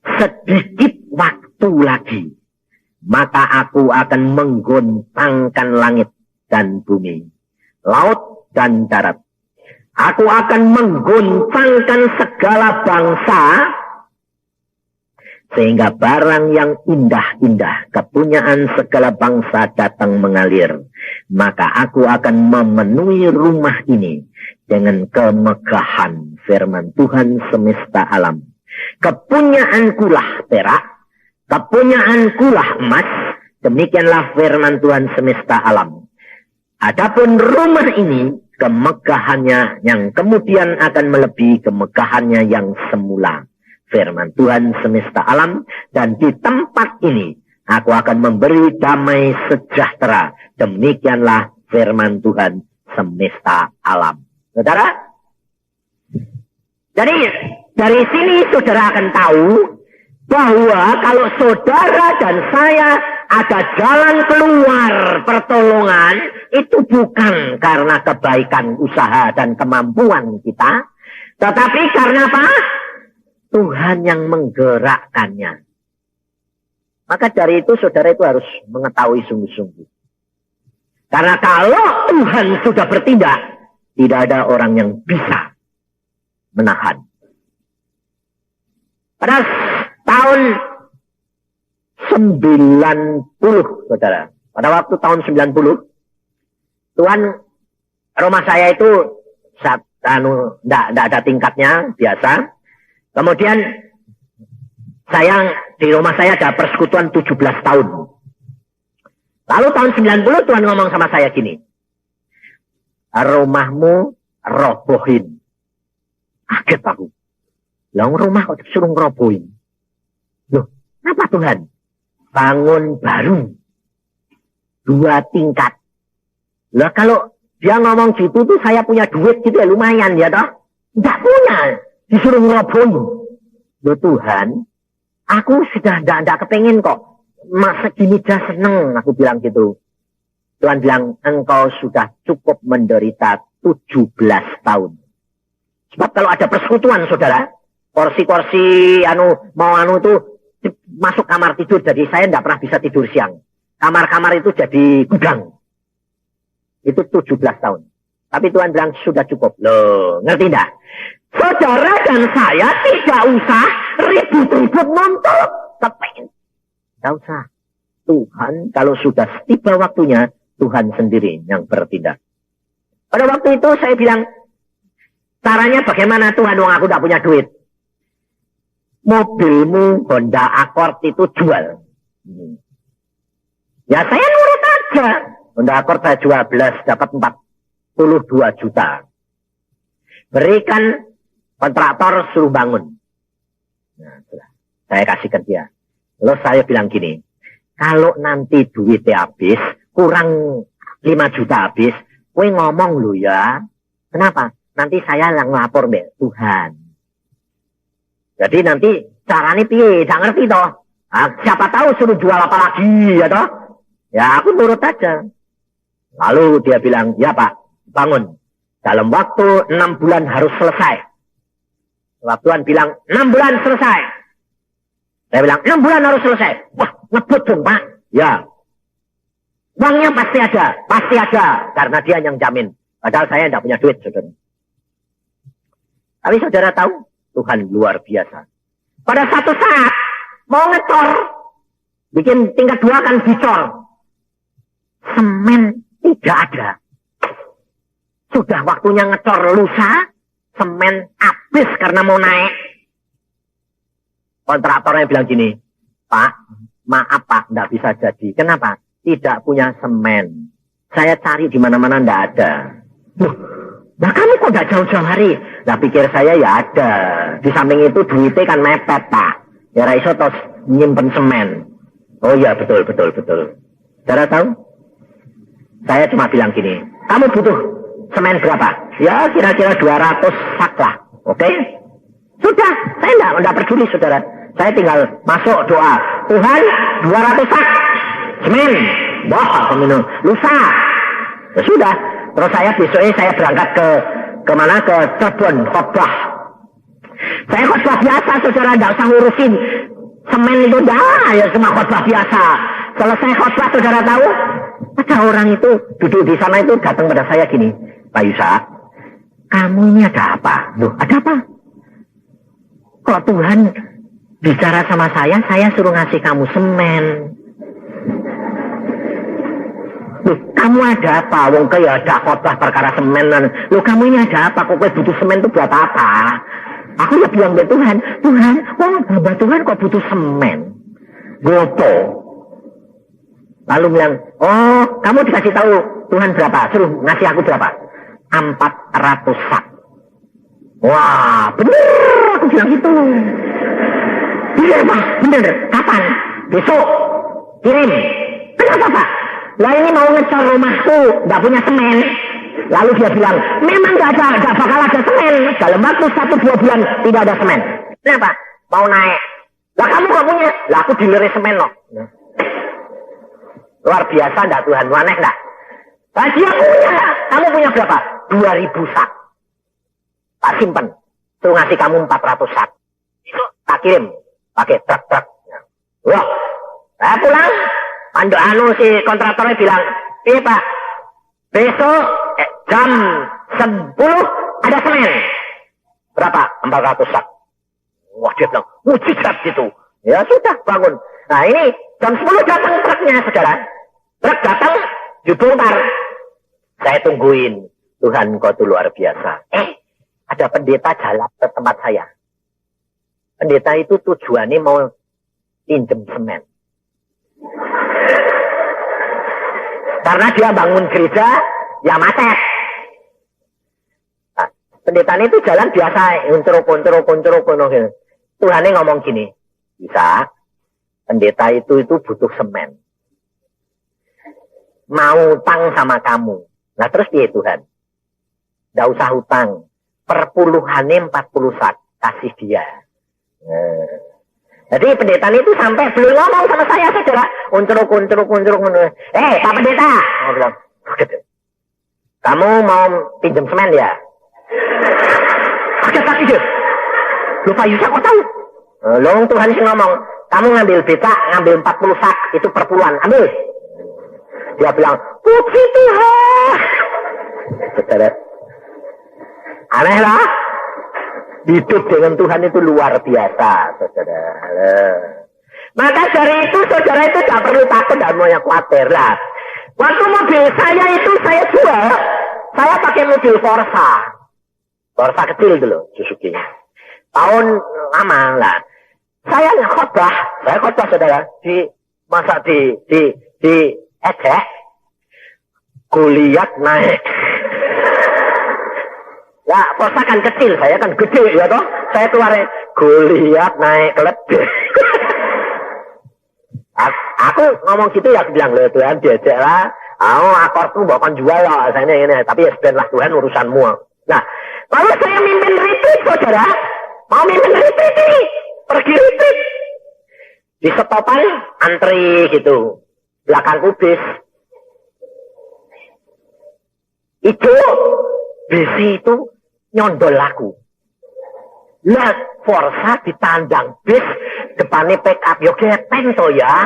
Sedikit waktu lagi, maka aku akan menggoncangkan langit dan bumi, laut dan darat. Aku akan menggoncangkan segala bangsa, sehingga barang yang indah-indah, kepunyaan segala bangsa datang mengalir. Maka aku akan memenuhi rumah ini dengan kemegahan firman Tuhan semesta alam. Kepunyaankulah perak, kepunyaankulah emas, demikianlah firman Tuhan semesta alam. Adapun rumah ini, kemegahannya yang kemudian akan melebihi kemegahannya yang semula. Firman Tuhan semesta alam, dan di tempat ini aku akan memberi damai sejahtera. Demikianlah firman Tuhan semesta alam. Saudara, jadi dari sini saudara akan tahu bahwa kalau saudara dan saya ada jalan keluar pertolongan, itu bukan karena kebaikan usaha dan kemampuan kita, tetapi karena apa? Tuhan yang menggerakkannya. Maka dari itu saudara itu harus mengetahui sungguh-sungguh. Karena kalau Tuhan sudah bertindak, tidak ada orang yang bisa menahan. Pada tahun 90, saudara. Pada waktu tahun 90, Tuhan, rumah saya itu enggak ada tingkatnya, biasa. Kemudian di rumah saya ada persekutuan 17 tahun. Lalu tahun 90 Tuhan ngomong sama saya gini, rumahmu robohin. Kaget aku. Lah rumah kok disuruh ngerobohin. Loh, kenapa Tuhan? Bangun baru. 2 tingkat. Lah kalau dia ngomong gitu tuh saya punya duit gitu ya lumayan ya toh. Enggak punya. Disuruh ngerobohin. Loh Tuhan, aku sudah enggak kepengen kok. Masa gini dah seneng, aku bilang gitu. Tuhan bilang, engkau sudah cukup menderita 17 tahun. Sebab kalau ada persekutuan, saudara, kursi-kursi itu masuk kamar tidur, jadi saya tidak pernah bisa tidur siang. Kamar-kamar itu jadi gudang. Itu 17 tahun. Tapi Tuhan bilang, sudah cukup. Loh, ngerti enggak? Saudara dan saya tidak usah ribut-ribut nuntut. Kepengen. Tidak usah. Tuhan, kalau sudah tiba waktunya, Tuhan sendiri yang bertindak. Pada waktu itu saya bilang, caranya bagaimana Tuhan, wong aku tidak punya duit. Mobilmu Honda Accord itu jual. Ya saya nurut aja. Honda Accord saya jual dapat 42 juta. Berikan kontraktor suruh bangun. Nah, saya kasihkan dia. Lalu saya bilang gini, kalau nanti duitnya habis, kurang 5 juta habis, kowe ngomong lu ya. Kenapa? Nanti saya ngelapor deh Tuhan. Jadi nanti caranya piye, gak ngerti toh. Nah, siapa tahu suruh jual apa lagi ya toh. Ya aku nurut aja. Lalu dia bilang, ya Pak, bangun. Dalam waktu 6 bulan harus selesai. Sebab Tuhan bilang, 6 bulan selesai. Saya bilang, 6 bulan harus selesai. Wah, ngebut dong Pak. Ya. Uangnya pasti ada. Pasti ada. Karena dia yang jamin. Padahal saya tidak punya duit, saudara. Tapi saudara tahu, Tuhan luar biasa. Pada satu saat, mau ngecor. Bikin tingkat 2 kan dicor. Semen tidak ada. Sudah waktunya ngecor lusa. Semen habis karena mau naik. Kontraktornya bilang gini, Pak, maaf Pak, tidak bisa jadi. Kenapa? Tidak punya semen. Saya cari di mana-mana tidak ada. Loh, nah kamu kok tidak jauh-jauh hari? Nah pikir saya ya ada. Di samping itu duitnya kan mepet Pak. Ya raiso tos nyimpen semen. Oh iya betul. Cara tahu? Saya cuma bilang gini, kamu butuh semen berapa? Ya kira-kira 200 sak lah. Oke? Sudah, saya tidak peduli saudara. Saya tinggal masuk doa. Tuhan, 200 sak semen. Wah, minum lusa. Ya sudah. Terus saya besoknya saya berangkat ke mana? Ke Cirebon, khotbah. Saya khotbah biasa, saudara. Tidak usah ngurusin semen itu. Ya cuma khotbah biasa. Selesai khotbah, saudara tahu? Ada orang itu duduk di sana itu datang pada saya gini. Pak Yusa, kamu ini ada apa? Loh, ada apa? Kok Tuhan bicara sama saya suruh ngasih kamu semen. Loh, kamu ada apa? Wong ya ada khotbah perkara semen. Loh, kamu ini ada apa? Kok butuh semen itu buat apa? Aku ya bilang ke Tuhan, wong hamba Tuhan kok butuh semen? Gopo. Lalu bilang, oh, kamu dikasih tahu Tuhan berapa? Suruh ngasih aku berapa? 400 sak. Wah, bener aku bilang gitu. Bener Pak, bener. Kapan? Besok. Kirim. Kenapa Pak? Lah ini mau ngecor rumahku, nggak punya semen. Lalu dia bilang, memang nggak bakal ada semen. Dalam waktu 1-2 bulan tidak ada semen. Kenapa? Mau naik. Lah kamu kok punya? Lah aku dileri semen loh. Luar biasa enggak Tuhan? Aneh enggak? Lah dia punya. Kamu punya berapa? 2.000 sak. Tak simpen. Suruh ngasih kamu 400 sak. Itu tak kirim. Pakai truk-truk. Wah. Saya pulang. Si kontraktornya bilang, iya Pak. Besok jam 10 ada semen. Berapa? 400 sak. Wah dia bilang, mujizat gitu. Ya sudah bangun. Nah ini jam 10 datang truknya, saudara. Truk datang, dibongkar. Saya tungguin. Tuhan kau tuh luar biasa. Ada pendeta jalan ke tempat saya. Pendeta itu tujuannya mau pinjem semen. Karena dia bangun gereja, ya macet. Nah, pendeta itu jalan biasa, unceruk. Tuhannya ngomong gini, bisa, pendeta itu butuh semen. Mau utang sama kamu. Nah terus dia Tuhan. Nggak usah hutang. Perpuluhannya 40 sak. Kasih dia. Jadi pendeta itu sampai belum ngomong sama saya, saudara. Unceruk. Pak pendeta. Saya bilang, kamu mau pinjam semen ya? Kaget lagi dia. Lupa Yusa kok tahu? Loh Tuhan sih ngomong. Kamu ngambil beca, ngambil 40 sak. Itu perpuluhan. Ambil. Dia bilang, puji Tuhan. Saudara. Aneh lah. Hidup dengan Tuhan itu luar biasa, saudara. Maka dari itu, saudara itu tidak perlu takut dan mau yang khawatir lah. Waktu mobil saya itu saya jual, saya pakai mobil Forza. Forza kecil dulu, Suzuki. Tahun lama lah. Saya khotbah saudara, di ejek, Goliat naik. Ya, Forza kan kecil, saya kan gede ya toh. Saya keluarin Goliat naik keledai. Aku ngomong gitu ya, aku bilang loh Tuhan diajak lah. Akorku bahkan jual lah, saya ini. Tapi ya sebenarnya Tuhan urusanmu. Nah, lalu saya mimpin retreat, saudara. Mau mimpin retreat ini, pergi retreat. Di stopan antri gitu, belakangku bis. Itu bis itu nyondol aku. Lah, Forza ditandang bis, depannya pick up, yo gepeng toh ya.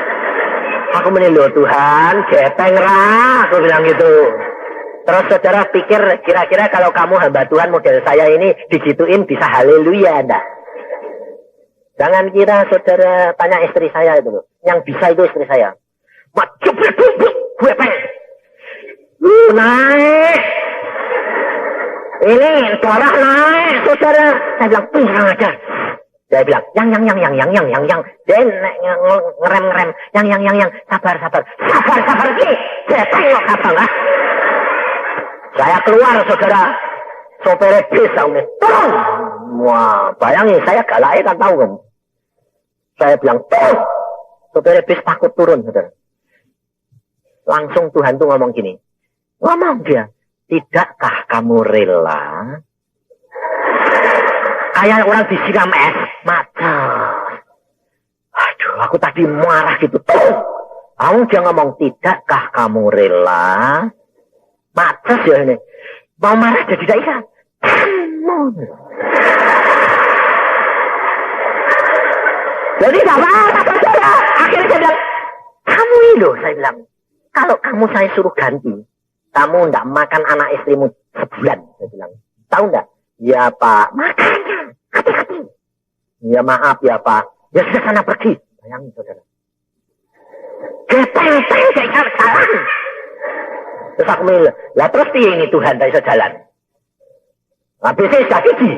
Aku menilai Tuhan, gepeng ra, aku bilang gitu. Terus saudara pikir, kira-kira kalau kamu hamba Tuhan model saya ini digituin bisa haleluya enggak? Jangan kira saudara tanya istri saya itu loh. Yang bisa itu istri saya. Maju gepeng. Naik. Ini darah naik, saudara. Saya bilang, kurang ajar. Saya bilang, yang. Dia ngerem. Yang. Sabar. Sabar, Ki. Saya tengok abang, ah. Saya keluar, saudara. Sopir bis, tolong. Wah, bayangin, saya galak kan tahu kamu. Saya bilang, tolong. Sopir bis takut turun, saudara. Langsung Tuhan tuh ngomong gini. Ngomong dia. Tidakkah kamu rela? Kayak orang disiram es mata. Aduh, aku tadi marah gitu. Kamu dia ngomong, tidakkah kamu rela? Mata ya ini. Mau marah jadi tidak bisa. Jadi tidak apa-apa saja. Akhirnya saya bilang, kamu ini loh, saya bilang. Kalau kamu saya suruh ganti. Kamu tidak makan anak istrimu sebulan, saya bilang. Tahu enggak? Ya Pak, makannya. Hati-hati. Ya maaf ya Pak. Ya sudah sana pergi. Bayangin saudara. Gepeng, saya jalan. Terus aku bilang, lah terus ini Tuhan saya bisa jalan. Habis saya sudah gigi.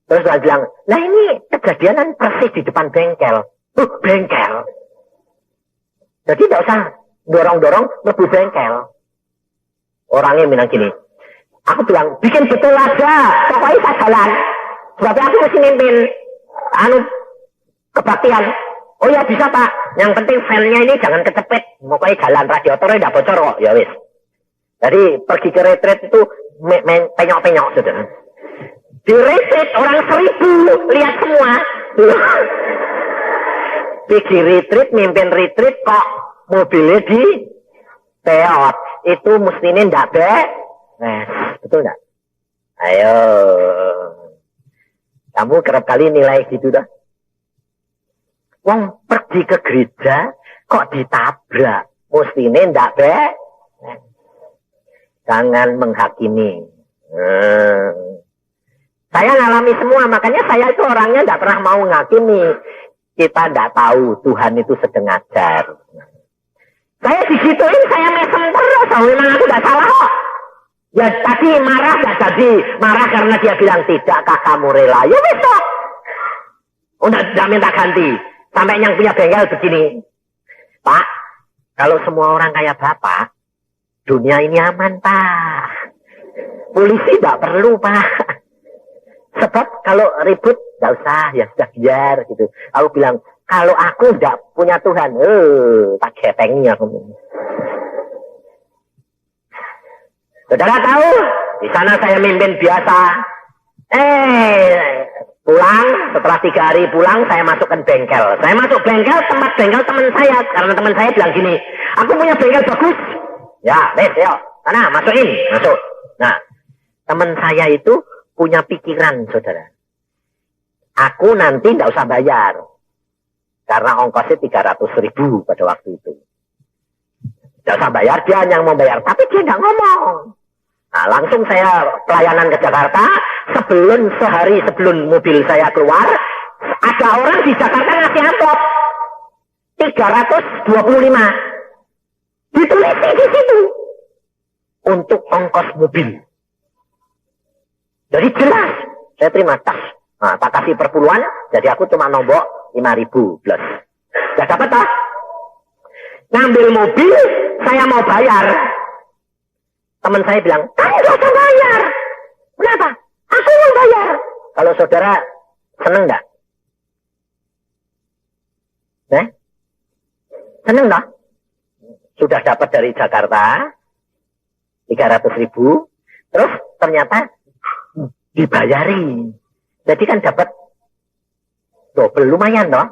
Terus saya bilang, lah ini kejadianan persis di depan bengkel. Bengkel. Jadi tidak usah dorong-dorong lebih bengkel. Orangnya bilang gini, aku bilang, bikin betul aja, pokoknya saya jalan. Sebab aku mesti mimpin kebaktian. Oh ya bisa Pak, yang penting filenya ini jangan kecepet. Pokoknya jalan, radiatornya tidak bocor kok, ya wis. Jadi pergi ke retreat itu penyok-penyok saudara. Di retreat orang 1000 lihat semua. Pergi retreat, mimpin retreat kok mobilnya di peot. Itu mestinya ndak betul ndak? Ayo, kamu kerap kali nilai gitu dah. Wong pergi ke gereja kok ditabrak, mestinya ndak jangan menghakimi. Saya ngalami semua, makanya saya itu orangnya ndak pernah mau menghakimi. Kita tidak tahu Tuhan itu sedang ngajar. Saya digituin, saya mesem terus. Memang aku tidak salah kok. Ya tadi marah gak jadi. Marah karena dia bilang, tidakkah kamu rela? Ya besok. Udah tidak minta ganti. Sampai yang punya bengkel begini. Pak, kalau semua orang kayak Bapak, dunia ini aman, Pak. Polisi tidak perlu, Pak. Sebab kalau ribut, tidak usah, ya sudah biar gitu. Aku bilang, kalau aku tidak punya Tuhan, tak getengnya. Saudara tahu, di sana saya mimpin biasa. Pulang, setelah 3 hari pulang, saya masukkan bengkel. Saya masuk bengkel, tempat bengkel teman saya. Karena teman saya bilang gini, aku punya bengkel bagus. Ya, wes, yuk. Sana, masukin, masuk. Nah, teman saya itu punya pikiran, saudara. Aku nanti tidak usah bayar. Karena ongkosnya 300.000 pada waktu itu. Tidak usah bayar, dia yang mau bayar. Tapi dia tidak ngomong. Nah, langsung saya pelayanan ke Jakarta. Sehari sebelum mobil saya keluar, ada orang di Jakarta ngasih amplop 325. Ditulis di situ. Untuk ongkos mobil. Jadi jelas, saya terima tas. Nah, tak kasih perpuluhan, jadi aku cuma nombok 5.000 plus. Gak dapat tak? Ngambil mobil, saya mau bayar. Teman saya bilang, kamu gak usah bayar. Kenapa? Aku mau bayar. Kalau saudara seneng gak? Seneng tak? Sudah dapat dari Jakarta 300.000, terus ternyata dibayari. Jadi kan dapat double, lumayan toh.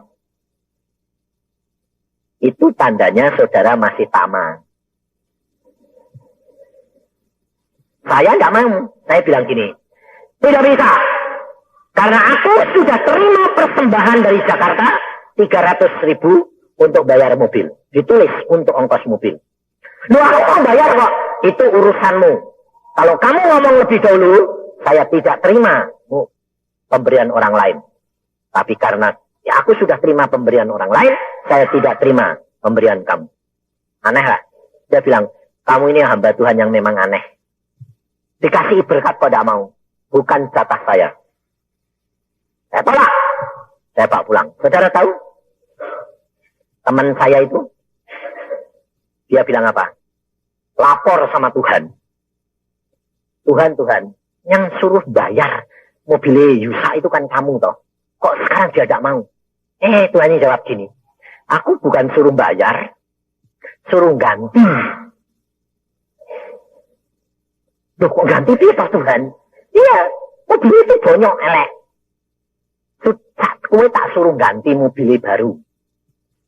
Itu tandanya saudara masih tamak. Saya nggak mau. Saya bilang gini, tidak bisa. Karena aku sudah terima persembahan dari Jakarta 300.000 untuk bayar mobil. Ditulis untuk ongkos mobil. Loh, aku mau bayar kok. Itu urusanmu. Kalau kamu ngomong lebih dahulu, saya tidak terima pemberian orang lain. Tapi karena ya aku sudah terima pemberian orang lain, saya tidak terima pemberian kamu. Aneh lah. Dia bilang, kamu ini hamba Tuhan yang memang aneh. Dikasih berkat kok tidak mau. Bukan jatah saya. Saya tolak. Saya bawa pulang. Saudara tahu? Teman saya itu, dia bilang apa? Lapor sama Tuhan. Tuhan, yang suruh bayar mobilnya Yusa itu kan kamu toh. Kok sekarang dia tidak mau? Tuhan ini jawab gini. Aku bukan suruh bayar, suruh ganti. Loh kok ganti dia Tuhan? Iya, mobil itu bonyok elek. Kowe tak suruh ganti mobilnya baru.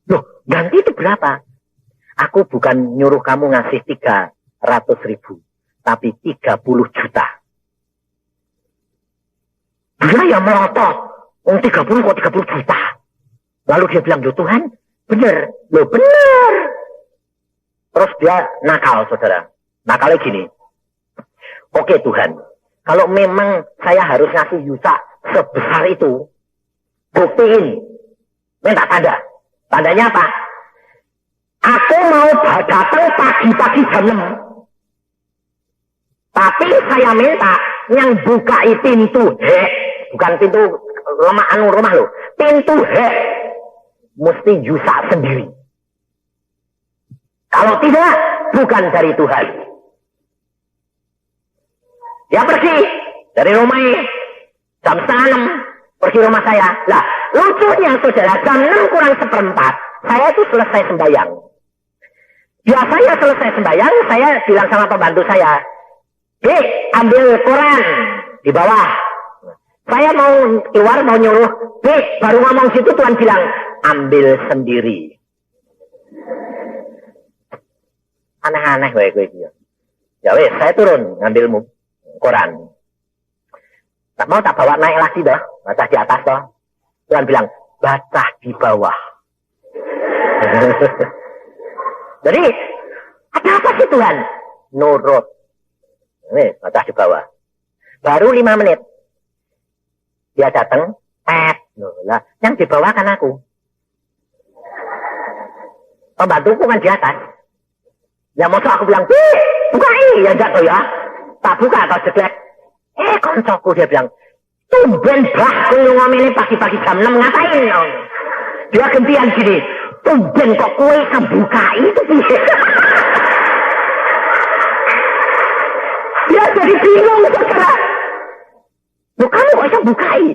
Loh, ganti itu berapa? Aku bukan nyuruh kamu ngasih 300.000, tapi 30 juta. Dia yang melotot. 30 kok 30 juta. Lalu dia bilang, loh Tuhan, benar. Loh benar. Terus dia nakal, saudara. Nakalnya gini. Oke Tuhan, kalau memang saya harus ngasih Yusa sebesar itu, buktiin. Minta tanda. Tandanya apa? Aku mau datang pagi-pagi jam 6. Tapi saya minta yang bukai pintu bukan pintu rumah lo, pintu mesti Yusa sendiri. Kalau tidak, bukan dari Tuhan. Dia pergi dari rumahnya jam 5:30 pergi rumah saya. Lah, lucunya saudara, jam 6 kurang 1/4 saya itu selesai sembahyang. Biasanya selesai sembahyang, saya bilang sama pembantu saya, Dek, ambil koran di bawah. Saya mau keluar, mau nyuruh, Dek, baru ngomong situ Tuhan bilang, ambil sendiri. Aneh-aneh gue. Ya wes, saya turun ngambil koran. Tak mau tak bawa naik lagi dah, baca di atas dah. Tuhan bilang, baca di bawah. Jadi, ada apa sih Tuhan? Nurut. Nih, baca di bawah. Baru 5 menit. Dia datang, lah, yang di bawah kan aku. Pembantuku kan di atas. Ya masa aku bilang, bukai, ya enggak tuh ya. Tak buka atau jelek. Koncoku dia bilang, tumben bah, kue ngomongin pagi-pagi jam 6 ngapain? Dia gantian gini, tumben kok kue kebuka itu. Dia jadi bingung, saudara. Loh, kamu kok bisa bukai?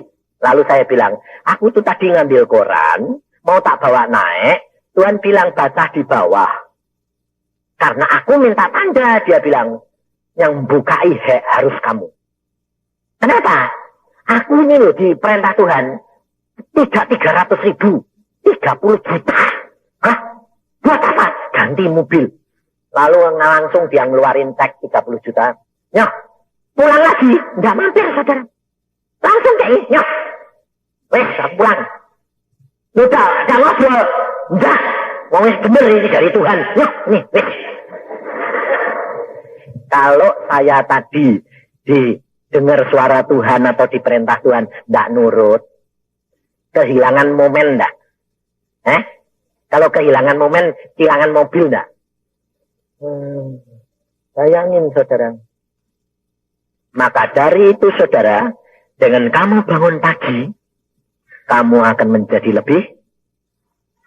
Lalu saya bilang, aku tuh tadi ngambil koran, mau tak bawa naik, Tuhan bilang baca di bawah. Karena aku minta tanda, dia bilang, yang bukai harus kamu. Kenapa? Aku ini loh di perintah Tuhan, tidak 300.000, 30 juta. Hah? Buat apa? Ganti mobil. Lalu langsung dia ngeluarin cek 30 juta. Nyok, pulang lagi. Nggak mampir, saudara. Langsung kayak nyok. Wes, pulang. Udah ngobrol. Enggak. Wong bener ini dari Tuhan. Nyok, nih, wes. Kalau saya tadi didengar suara Tuhan atau diperintah Tuhan, enggak nurut. Kehilangan momen enggak? Kalau kehilangan momen, kehilangan mobil enggak? Bayangin, saudara. Maka dari itu, saudara, dengan kamu bangun pagi, kamu akan menjadi lebih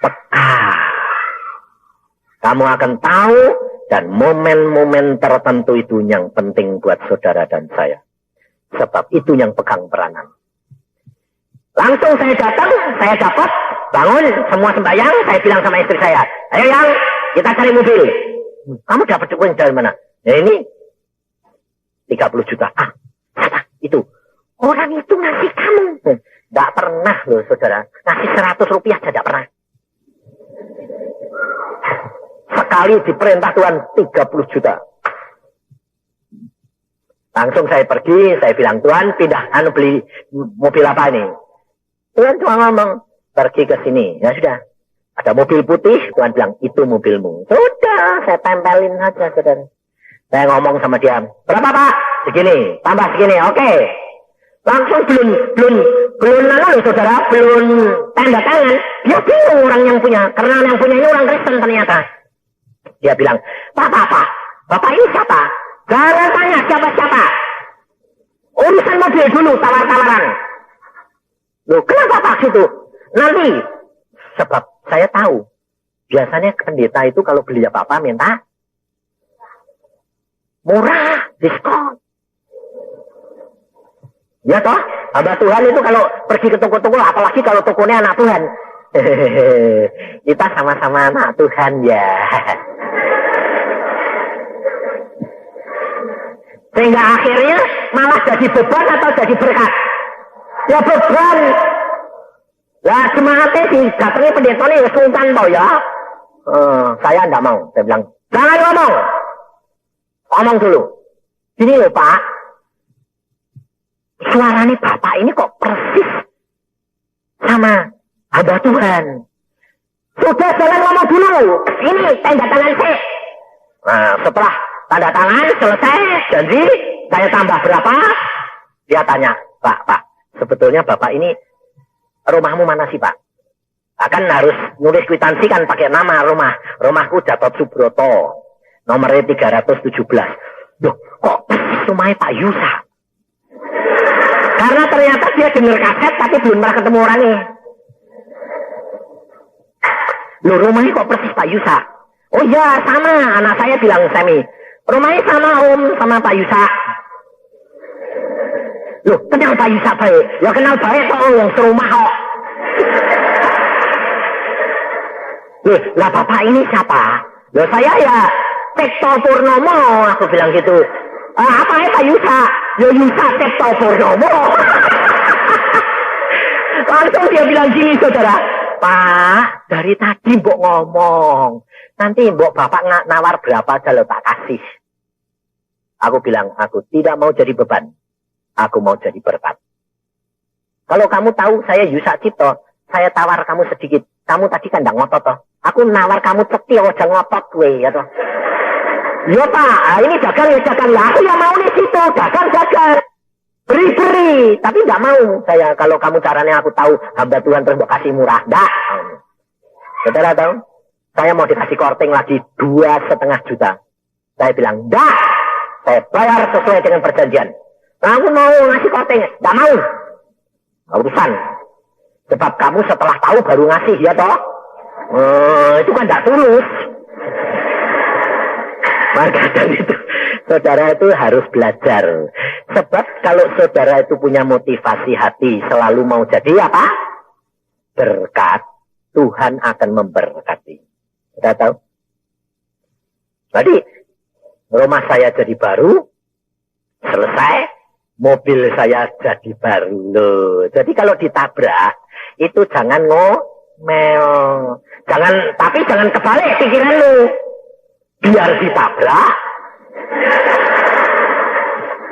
peka. Kamu akan tahu, dan momen-momen tertentu itu yang penting buat saudara dan saya. Sebab itu yang pegang peranan. Langsung saya datang, saya dapat, bangun, semua sembahyang, saya bilang sama istri saya, ayo yang, kita cari mobil. Kamu dapat duit dari mana? Ya ini, 30 juta. Itu. Orang itu ngasih kamu. Tidak pernah loh, saudara. Ngasih 100 rupiah saja tidak pernah. Sekali diperintah Tuhan 30 juta. Langsung saya pergi, saya bilang, Tuhan pindah, beli mobil apa ini? Tuhan cuma ngomong, pergi ke sini. Ya sudah. Ada mobil putih, Tuhan bilang, itu mobilmu. Sudah, saya tempelin aja, saudara. Saya ngomong sama dia, berapa Pak? Segini, tambah segini, oke. Langsung belum lalu saudara, belum tanda tangan. Dia bingung orang yang punya, karena yang punya ini orang Kristen ternyata. Dia bilang, Bapak ini siapa? Jangan tanya siapa-siapa. Urusan mobil dulu, tawar-tawaran. Loh, kenapa Pak situ? Nanti, sebab saya tahu, biasanya pendeta itu kalau beli apa-apa minta murah, diskon. Ya toh, hamba Tuhan itu kalau pergi ke toko-toko, apalagi kalau tokonya anak Tuhan. Kita sama-sama anak Tuhan ya. Sehingga akhirnya malah jadi beban atau jadi berkat. Ya beban. Lah semangatnya sih, datangnya pendetanya ya sultan toh ya. Saya enggak mau, saya bilang, jangan ngomong. Ngomong dulu. Gini loh Pak. Suaranya Bapak ini kok persis sama hamba Tuhan. Sudah jalan ngomong dulu. Ini tanda tangan saya. Nah, setelah tanda tangan selesai, janji saya tambah berapa? Dia tanya, Pak, sebetulnya Bapak ini rumahmu mana sih Pak? Akan harus nulis kwitansi kan pakai nama rumah. Rumahku Gatot Subroto. Nomornya 317. Loh, kok rumahnya Pak Yusa? Karena ternyata dia dengar kaset tapi belum pernah ketemu orangnya. Loh, rumahnya kok persis Pak Yusa? Oh iya, sama. Anak saya bilang, Semi, rumahnya sama Om, sama Pak Yusa. Loh, kenal Pak Yusa baik? Ya kenal baik kok, yang serumah kok. Loh, lah Bapak ini siapa? Loh, saya ya Cipto Purnomo, aku bilang gitu. Apa ya Pak Yusa? Ya Yusa Cipto Purnomo. Langsung dia bilang gini, saudara. Pak, dari tadi mbok ngomong. Nanti mbok Bapak nawar berapa aja lo tak kasih. Aku bilang, aku tidak mau jadi beban. Aku mau jadi berkat. Kalau kamu tahu saya Yusa Cipto, saya tawar kamu sedikit. Kamu tadi kan enggak ngotot toh. Aku nawar kamu cetil aja ngotot gue ya toh. Ya Pak, ini dagang ya dagang lah. Aku yang mau di situ, dagang. Beri, tapi nggak mau saya. Kalau kamu caranya aku tahu hamba Tuhan terus mau kasih murah, dah. Saudara tahu? saya mau dikasih korting lagi 2,5 juta. Saya bilang, enggak, saya bayar sesuai dengan perjanjian. Kamu mau ngasih korting? Enggak mau. Urusan. Sebab kamu setelah tahu baru ngasih, ya toh? Itu kan enggak tulus. Maka dari itu, saudara itu harus belajar. Sebab kalau saudara itu punya motivasi hati, selalu mau jadi apa? Berkat, Tuhan akan memberkati. Kita tahu? Jadi, rumah saya jadi baru, selesai, mobil saya jadi baru. Loh. Jadi kalau ditabrak, itu jangan ngomel. Tapi jangan kebalik pikiran lu. Biar ditabrak,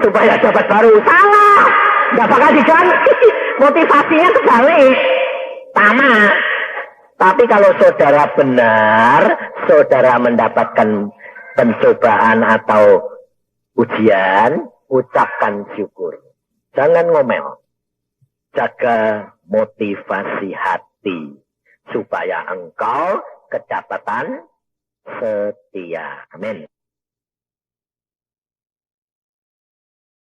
supaya dapat baru. Salah, nggak bakal diganti. Motivasinya kebalik, sama. Tapi kalau saudara benar, saudara mendapatkan pencobaan atau ujian, ucapkan syukur. Jangan ngomel. Jaga motivasi hati, supaya engkau kedapatan setia. Amin.